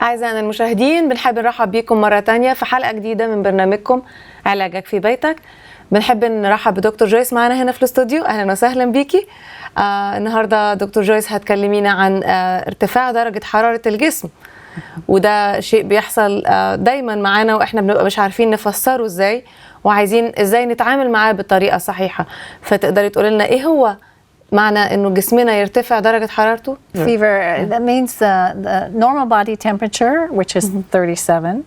أعزائنا المشاهدين، بنحب نرحب بكم مرة تانية في حلقة جديدة من برنامجكم علاجك في بيتك. بنحب نرحب بدكتور جويس معنا هنا في الاستوديو. أهلا وسهلا بيكي. النهاردة دكتور جويس هتكلمينا عن ارتفاع درجة حرارة الجسم، وده شيء بيحصل دايما معانا وإحنا بنبقى مش عارفين نفسره إزاي وعايزين إزاي نتعامل معاه بالطريقة الصحيحة. فتقدري تقولي لنا إيه هو معنى إنه جسمنا يرتفع درجة حرارته؟ Fever, that means the normal body temperature, which is 37,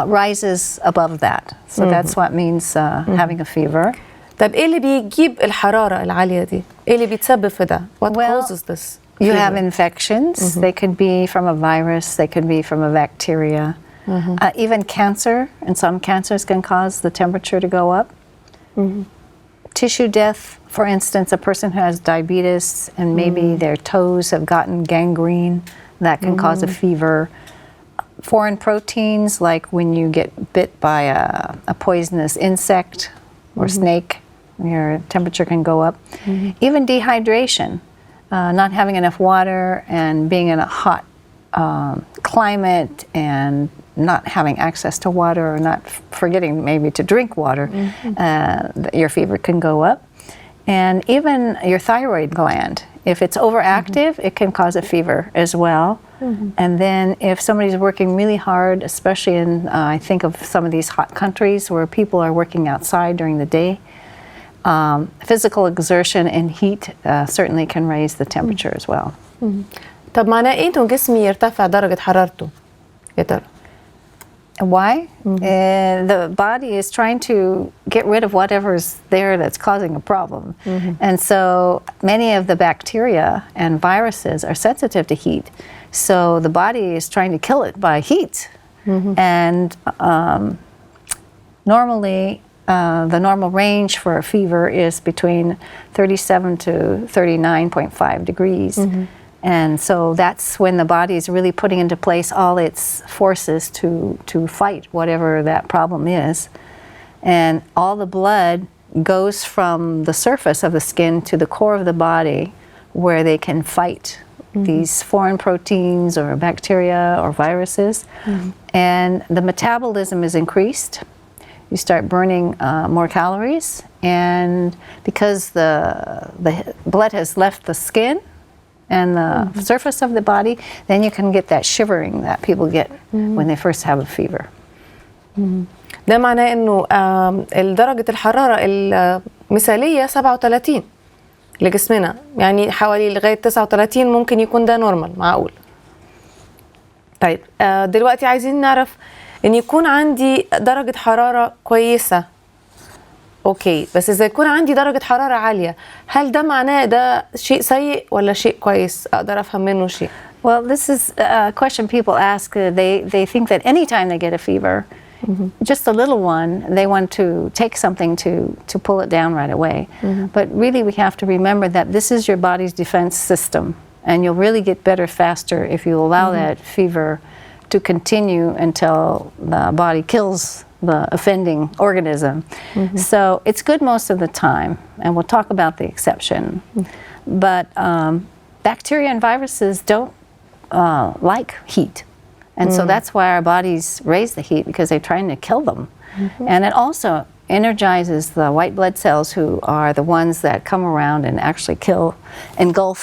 rises above that. So that's what means having a fever. طب إيه اللي بيجيب الحرارة العالية دي؟ إيه اللي بيتسبب في ده؟ What causes this? You have infections. They could be from a virus. They could be from a bacteria. Even cancer, and some cancers can cause the temperature to go up. Tissue death, for instance, a person who has diabetes and maybe their toes have gotten gangrene, that can cause a fever. Foreign proteins, like when you get bit by a poisonous insect or snake, your temperature can go up. Even dehydration, not having enough water and being in a hot climate and not having access to water or not forgetting maybe to drink water, your fever can go up. And even your thyroid gland, if it's overactive, it can cause a fever as well. And then if somebody's working really hard, especially in, I think of some of these hot countries where people are working outside during the day, physical exertion and heat certainly can raise the temperature as well. طب معناه إيه إنه جسمي يرتفع درجة حرارته يا ترى؟ Why? The body is trying to get rid of whatever's there that's causing a problem. And so many of the bacteria and viruses are sensitive to heat. So the body is trying to kill it by heat. And normally, the normal range for a fever is between 37 to 39.5 degrees. And so that's when the body is really putting into place all its forces to fight whatever that problem is. And all the blood goes from the surface of the skin to the core of the body where they can fight these foreign proteins or bacteria or viruses. And the metabolism is increased. You start burning more calories. And because the blood has left the skin and the surface of the body, then you can get that shivering that people get when they first have a fever. ده معناه إنه درجة الحرارة المثالية 37 لجسمنا، يعني حوالي لغاية 39 ممكن يكون ده نورمال معقول. طيب دلوقتي عايزين نعرف إن يكون عندي درجة حرارة كويسة. اوكي، بس اذا يكون عندي درجة حرارة عالية، هل ده معناه ده شيء سيء ولا شيء كويس؟ اقدر افهم منه شيء. Well, this is a question people ask. They think that anytime they get a fever, just a little one, they want to take something to pull it down right away. But really we have to remember that this is your body's defense system, and you'll really get better faster if you allow that fever to continue until the body kills the offending organism. So it's good most of the time, and we'll talk about the exception. But bacteria and viruses don't like heat. And so that's why our bodies raise the heat, because they're trying to kill them. And it also energizes the white blood cells, who are the ones that come around and actually engulf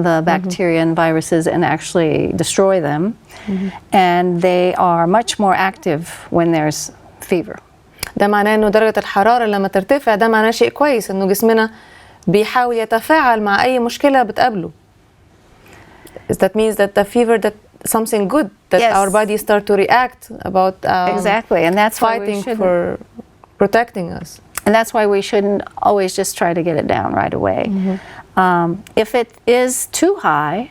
the bacteria and viruses and actually destroy them. And they are much more active when there's fever. ده معناه إنه درجة الحرارة لما ترتفع ده معناه شيء كويس، إنه جسمنا بيحاول يتفاعل مع أي مشكلة بتقابله. That means that the fever, that something good, that our body start to react about exactly, and that's fighting for protecting us. And that's why we shouldn't always just try to get it down right away. If it is too high,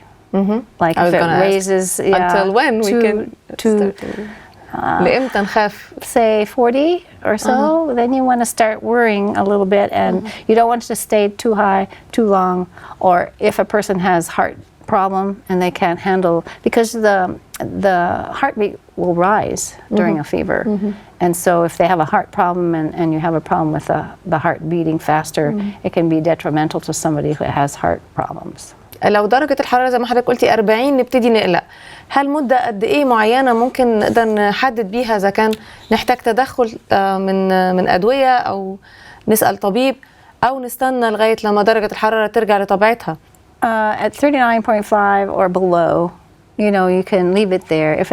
like if it raises until when we can start لإمتى نخاف? Say 40 or so, then you want to start worrying a little bit, and you don't want it to stay too high too long. Or if a person has heart problem and they can't handle, because the heartbeat will rise during a fever. And so if they have a heart problem and you have a problem with the heart beating faster, it can be detrimental to somebody who has heart problems. لو درجة الحرارة زي ما حضرتك قلتي 40 نبتدي نقلق، هل مدة قد إيه معينة ممكن نقدر نحدد بيها إذا كان نحتاج تدخل من أدوية أو نسأل طبيب أو نستنى لغاية لما درجة الحرارة ترجع لطبيعتها؟ At 39.5 or below, you can leave it there. If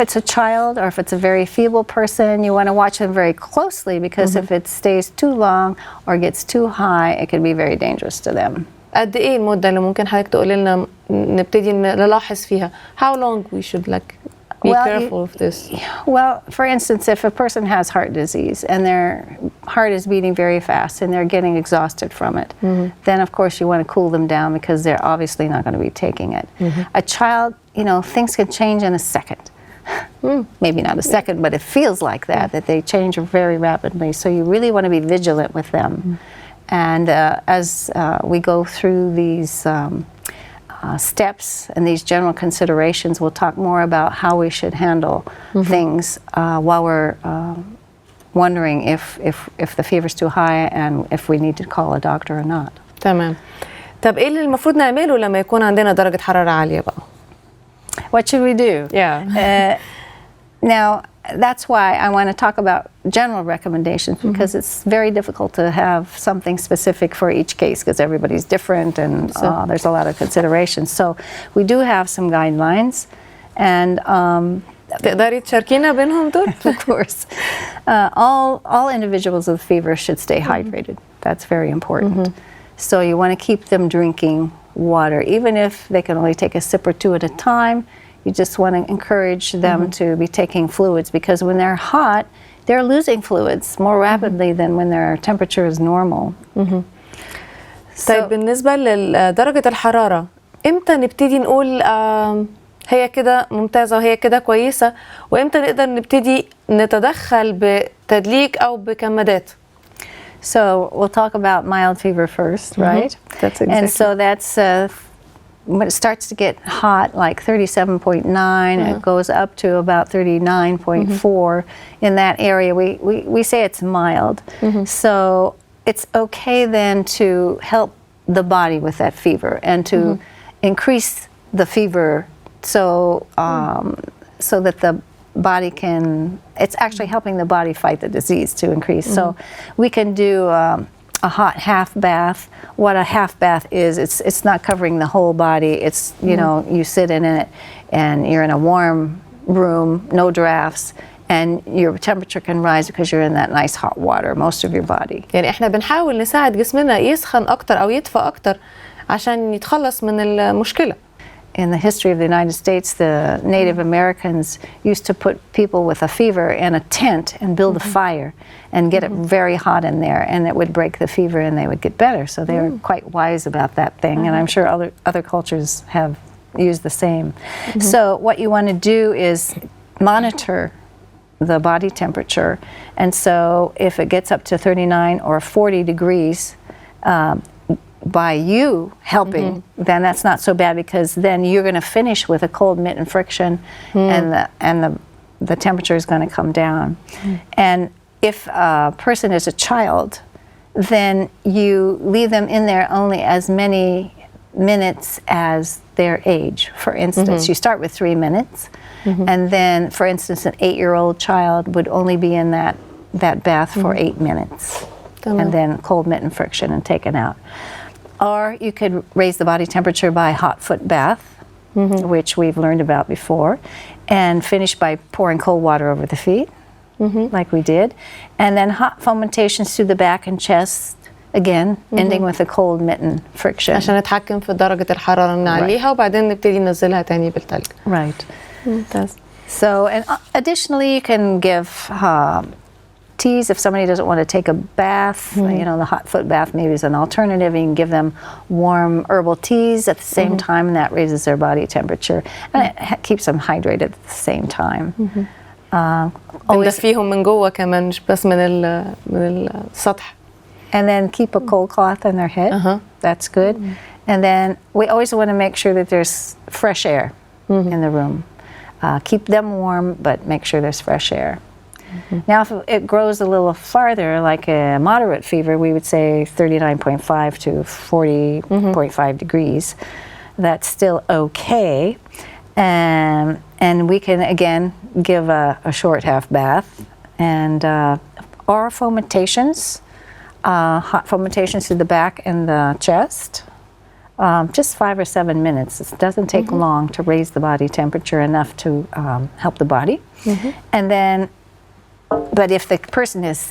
it's a child or if it's a very feeble person, you want to watch them very closely because if it stays too long or gets too high, it can be very dangerous to them. قد إيه المدة اللي ممكن حضرتك تقولي لنا نبتدي نلاحظ فيها؟ How long we should be careful of this? Well, for instance, if a person has heart disease and their heart is beating very fast and they're getting exhausted from it, then of course you want to cool them down because they're obviously not going to be taking it. A child, things can change in a second. Maybe not a second, but it feels like that they change very rapidly. So you really want to be vigilant with them. And as we go through these steps and these general considerations, we'll talk more about how we should handle things while we're wondering if the fever is too high and if we need to call a doctor or not. تمام. طب إيه اللي المفروض نعمله لما يكون عندنا درجة حرارة عالية بقى؟ What should we do? Yeah. Now, that's why I want to talk about general recommendations because it's very difficult to have something specific for each case because everybody's different and there's a lot of considerations. So we do have some guidelines and تقدري تشاركينا بينهم دول؟ of course. All individuals with fever should stay hydrated. That's very important. So you want to keep them drinking water, even if they can only take a sip or two at a time. You just want to encourage them to be taking fluids because when they're hot, they're losing fluids more rapidly than when their temperature is normal. طيب بالنسبة لدرجة الحرارة امتى نبتدي نقول هي كده ممتازة وهي كده كويسة، وامتى نقدر نبتدي نتدخل بتدليك أو بكمادات؟ So we'll talk about mild fever first, right? That's exactly. And so that's when it starts to get hot, like 37.9, it goes up to about 39.4. In that area, we say it's mild. So it's okay then to help the body with that fever and to increase the fever so that the body can, it's actually helping the body fight the disease to increase. So we can do a hot half bath. What a half bath is, it's not covering the whole body. It's, you sit in it and you're in a warm room, no drafts, and your temperature can rise because you're in that nice hot water, most of your body. يعني احنا بنحاول نساعد جسمنا يسخن أكتر أو يدفى أكتر عشان يتخلص من المشكلة. In the history of the United States, the Native Americans used to put people with a fever in a tent and build a fire and get it very hot in there, and it would break the fever and they would get better. So they were quite wise about that thing, and I'm sure other cultures have used the same. So what you want to do is monitor the body temperature, and so if it gets up to 39 or 40 degrees, by you helping, then that's not so bad because then you're going to finish with a cold mitten friction, and the temperature is going to come down. And if a person is a child, then you leave them in there only as many minutes as their age. For instance, you start with 3 minutes, and then, for instance, an 8-year-old child would only be in that bath for 8 minutes, and then cold mitten friction and taken out. Or you could raise the body temperature by hot foot bath, which we've learned about before, and finish by pouring cold water over the feet, like we did. And then hot fomentations through the back and chest, again, ending with a cold mitten friction. عشان نتحكم في درجة الحرارة نعليها وبعدين نبتدي ننزلها تاني بالتلج. Right. ممتاز. So, and additionally, you can give teas if somebody doesn't want to take a bath. You know, the hot foot bath maybe is an alternative. You can give them warm herbal teas at the same time, and that raises their body temperature, and it keeps them hydrated at the same time. بندفيهم من جوه كمان مش بس من السطح. And then keep a cold cloth on their head. That's good. And then we always want to make sure that there's fresh air in the room. Keep them warm, but make sure there's fresh air. Now, if it grows a little farther, like a moderate fever, we would say 39.5 to 40.5 degrees. That's still okay. And we can, again, give a short half bath. And or fomentations, hot fomentations to the back and the chest. Just 5 or 7 minutes. It doesn't take long to raise the body temperature enough to help the body. And then, but if the person is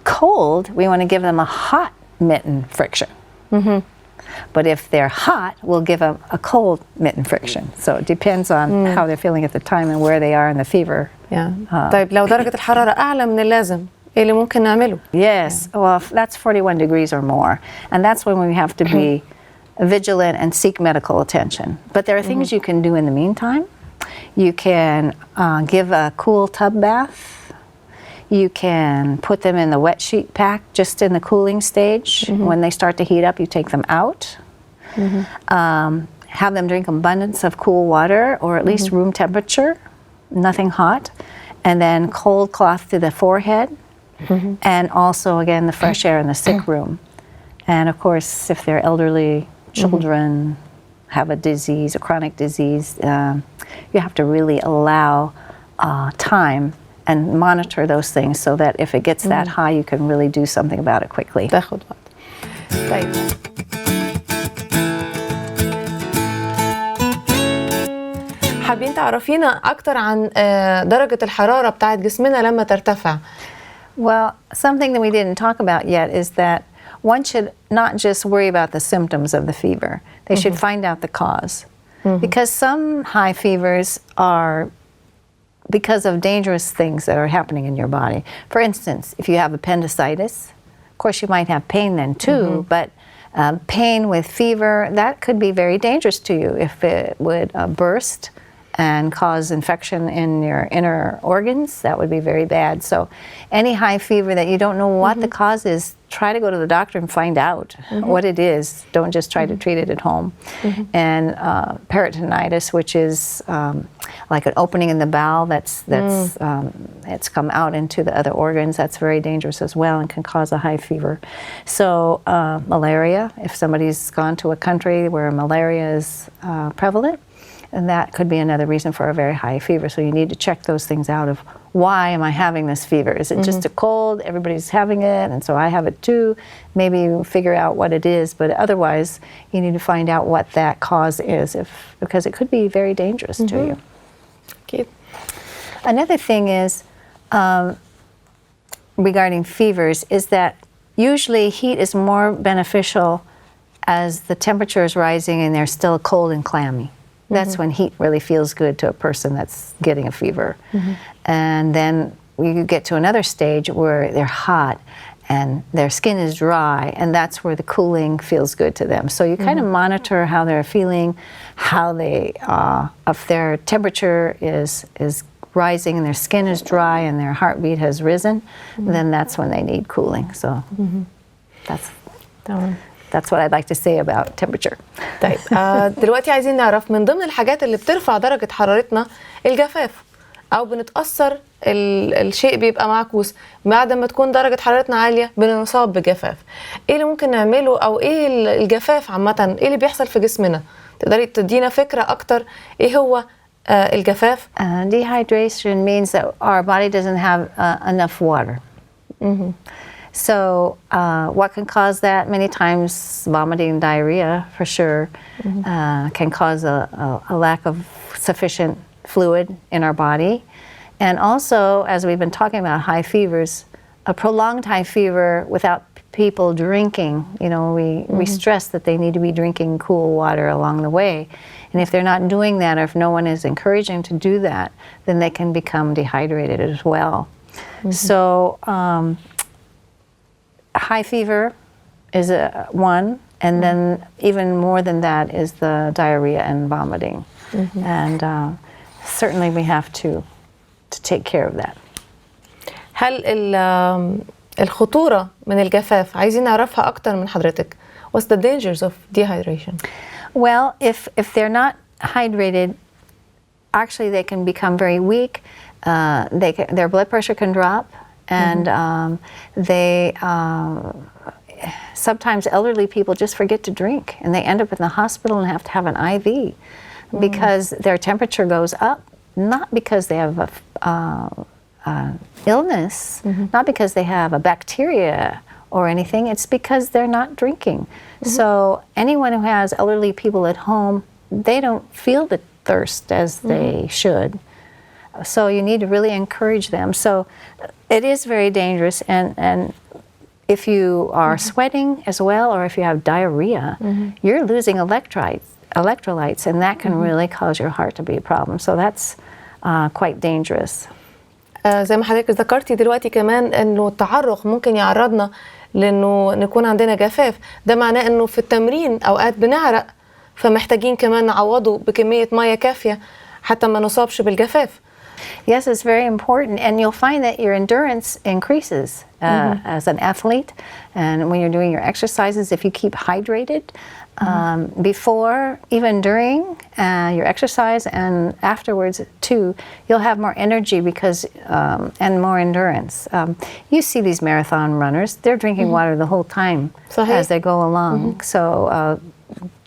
cold, we want to give them a hot mitten friction. But if they're hot, we'll give them a cold mitten friction. So it depends on how they're feeling at the time and where they are in the fever. طيب لو درجة الحرارة أعلى من اللازم إيه اللي ممكن نعمله؟ Yes, well, that's 41 degrees or more. And that's when we have to be vigilant and seek medical attention. But there are things you can do in the meantime. You can give a cool tub bath. You can put them in the wet sheet pack just in the cooling stage. When they start to heat up, you take them out. Have them drink abundance of cool water, or at least room temperature, nothing hot. And then cold cloth to the forehead. And also, again, the fresh air in the sick room. And of course, if they're elderly children, have a disease, a chronic disease, you have to really allow time and monitor those things so that if it gets that high, you can really do something about it quickly. تاخد وقت. طيب حابين تعرفينا أكتر عن درجة الحرارة بتاعت جسمنا لما ترتفع. Well, something that we didn't talk about yet is that one should not just worry about the symptoms of the fever. They should find out the cause. Because some high fevers are because of dangerous things that are happening in your body. For instance, if you have appendicitis, of course you might have pain then too, but pain with fever, that could be very dangerous to you if it would burst and cause infection in your inner organs. That would be very bad. So any high fever that you don't know what the cause is, try to go to the doctor and find out what it is. Don't just try to treat it at home. And peritonitis, which is like an opening in the bowel that's it's come out into the other organs, that's very dangerous as well and can cause a high fever. So malaria, if somebody's gone to a country where malaria is prevalent, and that could be another reason for a very high fever. So you need to check those things out of why am I having this fever? Is it just a cold? Everybody's having it, and so I have it too. Maybe you figure out what it is, but otherwise you need to find out what that cause is, because it could be very dangerous to you. Okay. Another thing is regarding fevers is that usually heat is more beneficial as the temperature is rising and they're still cold and clammy. That's when heat really feels good to a person that's getting a fever. And then we get to another stage where they're hot and their skin is dry, and that's where the cooling feels good to them. So you kind of monitor how they're feeling, how they, if their temperature is rising and their skin is dry and their heartbeat has risen, then that's when they need cooling. So that's what I'd like to say about temperature. طيب دلوقتي عايزين نعرف من ضمن الحاجات اللي بترفع درجة حرارتنا الجفاف، أو بنتأثر الشيء بيبقى معكوس بعد ما تكون درجة حرارتنا عالية بنصاب بجفاف. إيه اللي ممكن نعمله، أو إيه الجفاف عامة، إيه اللي بيحصل في جسمنا؟ تقدري تدينا فكرة أكتر إيه هو الجفاف؟ Dehydration means that our body doesn't have enough water. So what can cause that? Many times vomiting and diarrhea, for sure, can cause a lack of sufficient fluid in our body. And also, as we've been talking about high fevers, a prolonged high fever without people drinking, we stress that they need to be drinking cool water along the way. And if they're not doing that, or if no one is encouraging them to do that, then they can become dehydrated as well. So high fever is one, and then even more than that is the diarrhea and vomiting. And certainly we have to take care of that. هل الخطورة من الجفاف عايزين نعرفها أكتر من حضرتك؟ What's the dangers of dehydration? Well, if they're not hydrated actually they can become very weak. Their blood pressure can drop, and sometimes elderly people just forget to drink, and they end up in the hospital and have to have an IV because their temperature goes up, not because they have a illness, not because they have a bacteria or anything. It's because they're not drinking. So anyone who has elderly people at home, they don't feel the thirst as they should. So you need to really encourage them. So it is very dangerous, and if you are sweating as well, or if you have diarrhea, you're losing electrolytes, and that can really cause your heart to be a problem. So that's quite dangerous. زي ما حضرتك ذكرتي دلوقتي كمان انه التعرق ممكن يعرضنا لانه نكون عندنا جفاف. ده معناه انه في التمرين اوقات بنعرق، فمحتاجين كمان نعوضه بكمية مية كافية حتى ما نصابش بالجفاف. Yes, it's very important, and you'll find that your endurance increases as an athlete, and when you're doing your exercises, if you keep hydrated before, even during your exercise, and afterwards too, you'll have more energy because and more endurance. You see these marathon runners; they're drinking water the whole time as they go along. So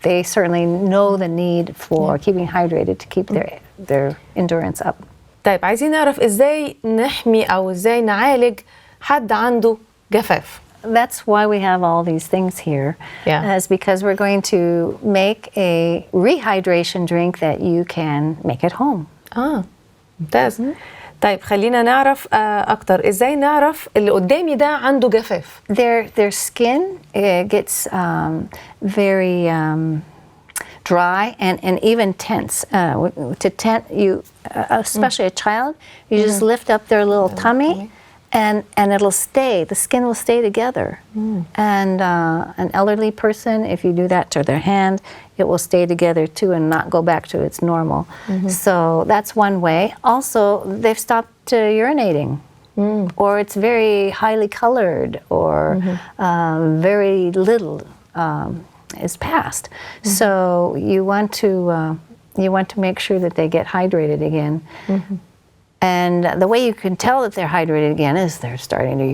they certainly know the need for keeping hydrated to keep their endurance up. طيب عايزين نعرف ازاي نحمي او ازاي نعالج حد عنده جفاف. That's why we have all these things here. Is because we're going to make a rehydration drink that you can make at home. ممتاز. طيب خلينا نعرف اكتر ازاي نعرف اللي قدامي ده عنده جفاف. Their skin gets very dry and even tense. Especially a child, you just lift up their little tummy, and it'll stay. The skin will stay together. And an elderly person, if you do that to their hand, it will stay together too and not go back to its normal. So that's one way. Also, they've stopped urinating, or it's very highly colored, or very little is passed. So you want to make sure that they get hydrated again. And the way you can tell that they're hydrated again is they're starting to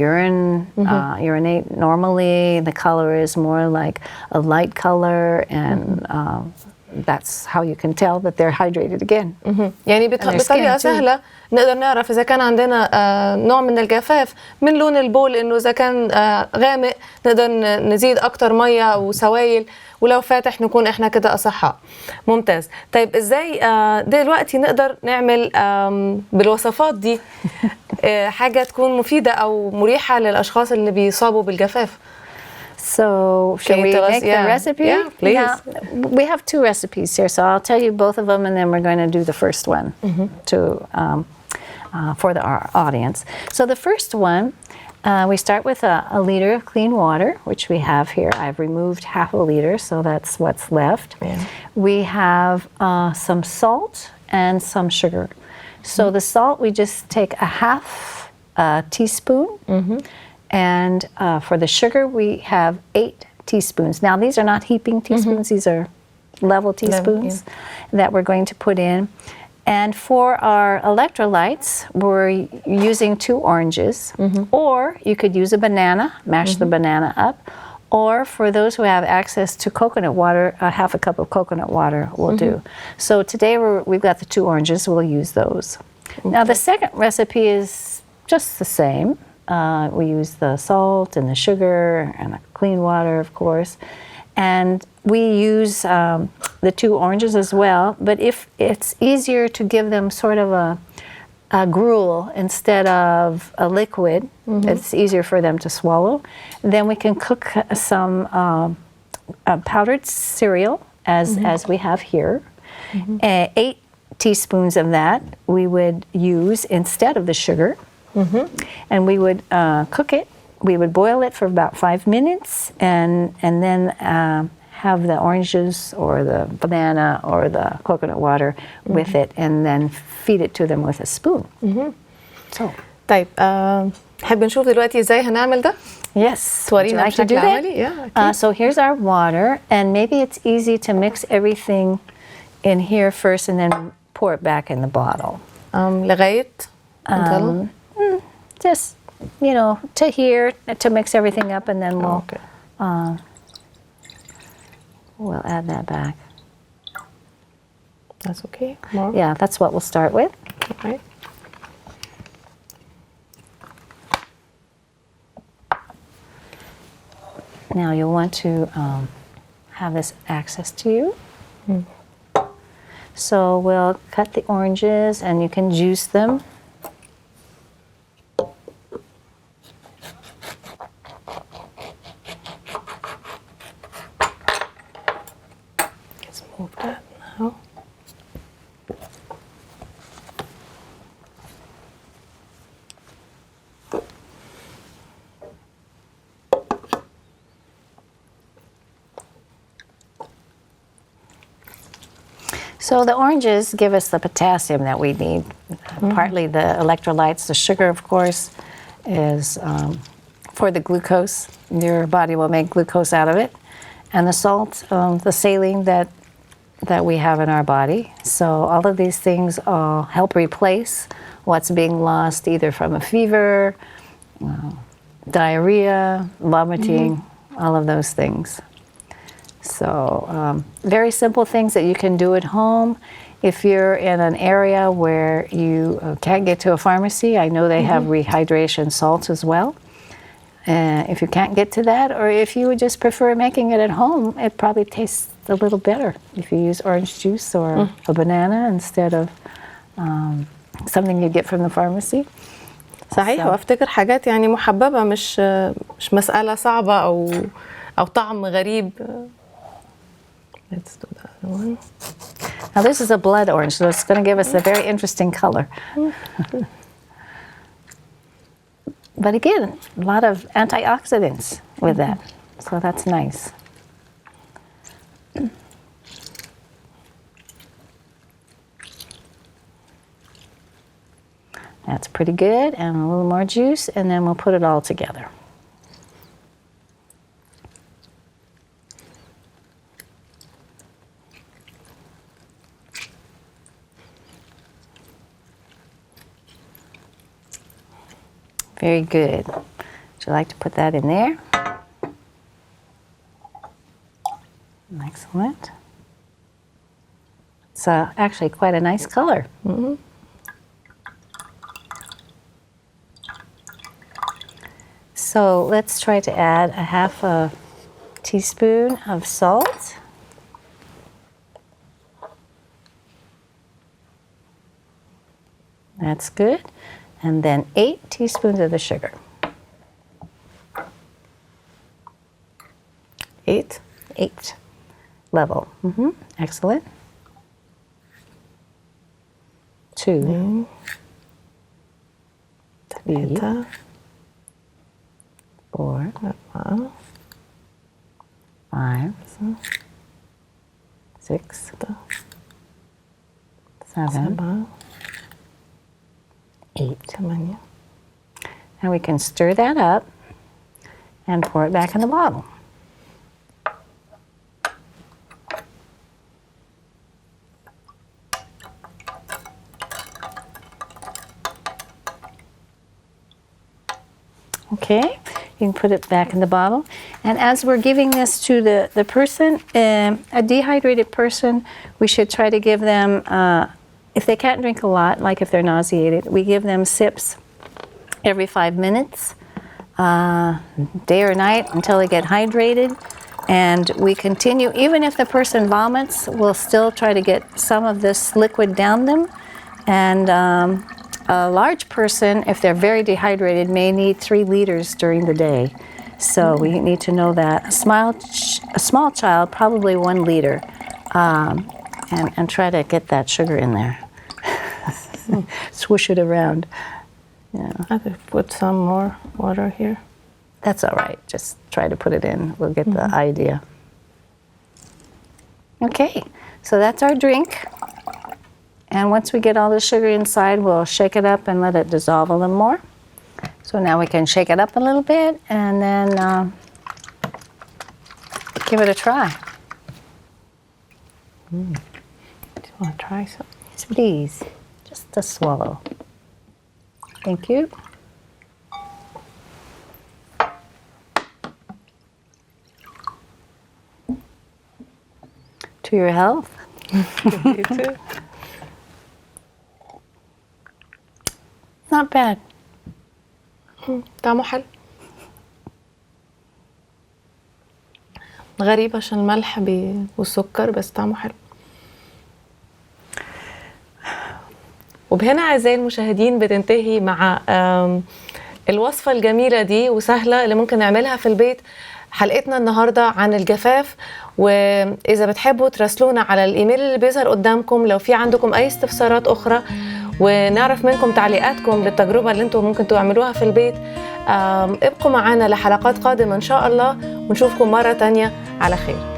urinate normally. The color is more like a light color, and that's how you can tell that they're hydrated again. يعني بطريقة سهلة نقدر نعرف إذا كان عندنا نوع من الجفاف من لون البول، إنه إذا كان غامق نقدر نزيد أكتر مية وسوائل، ولو فاتح نكون إحنا كده أصحاء. ممتاز. طيب إزاي دلوقتي نقدر نعمل بالوصفات دي حاجة تكون مفيدة أو مريحة للأشخاص اللي بيصابوا بالجفاف؟ So, shall we make the recipe? Yeah, please. Now, we have two recipes here, so I'll tell you both of them, and then we're going to do the first one for our audience. So the first one, we start with a liter of clean water, which we have here. I've removed half a liter, so that's what's left. We have some salt and some sugar. So the salt, we just take a half teaspoon. And for the sugar, we have 8 teaspoons. Now, these are not heaping teaspoons. These are level teaspoons that we're going to put in. And for our electrolytes, we're using 2 oranges. Or you could use a banana, mash the banana up. Or for those who have access to coconut water, half a cup of coconut water will do. So today we've got the 2 oranges. We'll use those. Now, the second recipe is just the same. We use the salt and the sugar and the clean water, of course. And we use the 2 oranges as well. But if it's easier to give them sort of a gruel instead of a liquid, it's easier for them to swallow, then we can cook some powdered cereal as we have here. 8 teaspoons of that we would use instead of the sugar. And we would cook it. We would boil it for about 5 minutes, and then have the oranges or the banana or the coconut water with it, and then feed it to them with a spoon. So. طيب نحب نشوف دلوقتي ازاي هنعمل ده؟ Yes. Would you like to do that? Yeah. So here's our water, and maybe it's easy to mix everything in here first, and then pour it back in the bottle. لغاية until Just, you know, to here, to mix everything up, and then we'll okay. we'll add that back. That's okay. More. Yeah, that's what we'll start with. Right. Now you'll want to have this access to you. So we'll cut the oranges, and you can juice them. Let's move that now. So the oranges give us the potassium that we need. Partly the electrolytes. The sugar, of course, is for the glucose. Your body will make glucose out of it. And the salt, the saline that we have in our body. So all of these things help replace what's being lost either from a fever, diarrhea, vomiting, all of those things. So very simple things that you can do at home. If you're in an area where you can't get to a pharmacy, I know they have rehydration salts as well. If you can't get to that, or if you would just prefer making it at home, it probably tastes a little better if you use orange juice or a banana instead of something you get from the pharmacy. صحيح. وافتكر حاجات يعني محببة، مش مسألة صعبة أو طعم غريب. Let's do that one. Now this is a blood orange, so it's going to give us a very interesting color. But again, a lot of antioxidants with that, so that's nice. That's pretty good, and a little more juice, and then we'll put it all together. Very good. Would you like to put that in there? Excellent. It's actually quite a nice color. So let's try to add a half a teaspoon of salt. That's good. And then 8 teaspoons of the sugar. 8? 8 level. Excellent. 2. 3. 4. 5. 6. 7. 8. And we can stir that up and pour it back in the bottle. Okay, you can put it back in the bottle. And as we're giving this to the person, a dehydrated person, we should try to give them, if they can't drink a lot, like if they're nauseated, we give them sips every 5 minutes, day or night, until they get hydrated. And we continue, even if the person vomits, we'll still try to get some of this liquid down them. And a large person, if they're very dehydrated, may need 3 liters during the day. So we need to know that. A small child, probably 1 liter. And try to get that sugar in there. Swoosh it around. Yeah. I could put some more water here. That's all right. Just try to put it in. We'll get the idea. Okay, so that's our drink. And once we get all the sugar inside, we'll shake it up and let it dissolve a little more. So now we can shake it up a little bit and then give it a try. Do you want to try some? please. Just a swallow. Thank you. To your health. You too. Not bad. طعمه حلو. غريب عشان الملح والسكر، بس طعمه حلو. وبهنا أعزائي المشاهدين بتنتهي مع الوصفة الجميلة دي وسهلة اللي ممكن نعملها في البيت حلقتنا النهاردة عن الجفاف. وإذا بتحبوا تراسلونا على الإيميل اللي بيظهر قدامكم لو في عندكم أي استفسارات أخرى، ونعرف منكم تعليقاتكم للتجربة اللي انتم ممكن تعملوها في البيت. ابقوا معنا لحلقات قادمة إن شاء الله، ونشوفكم مرة تانية على خير.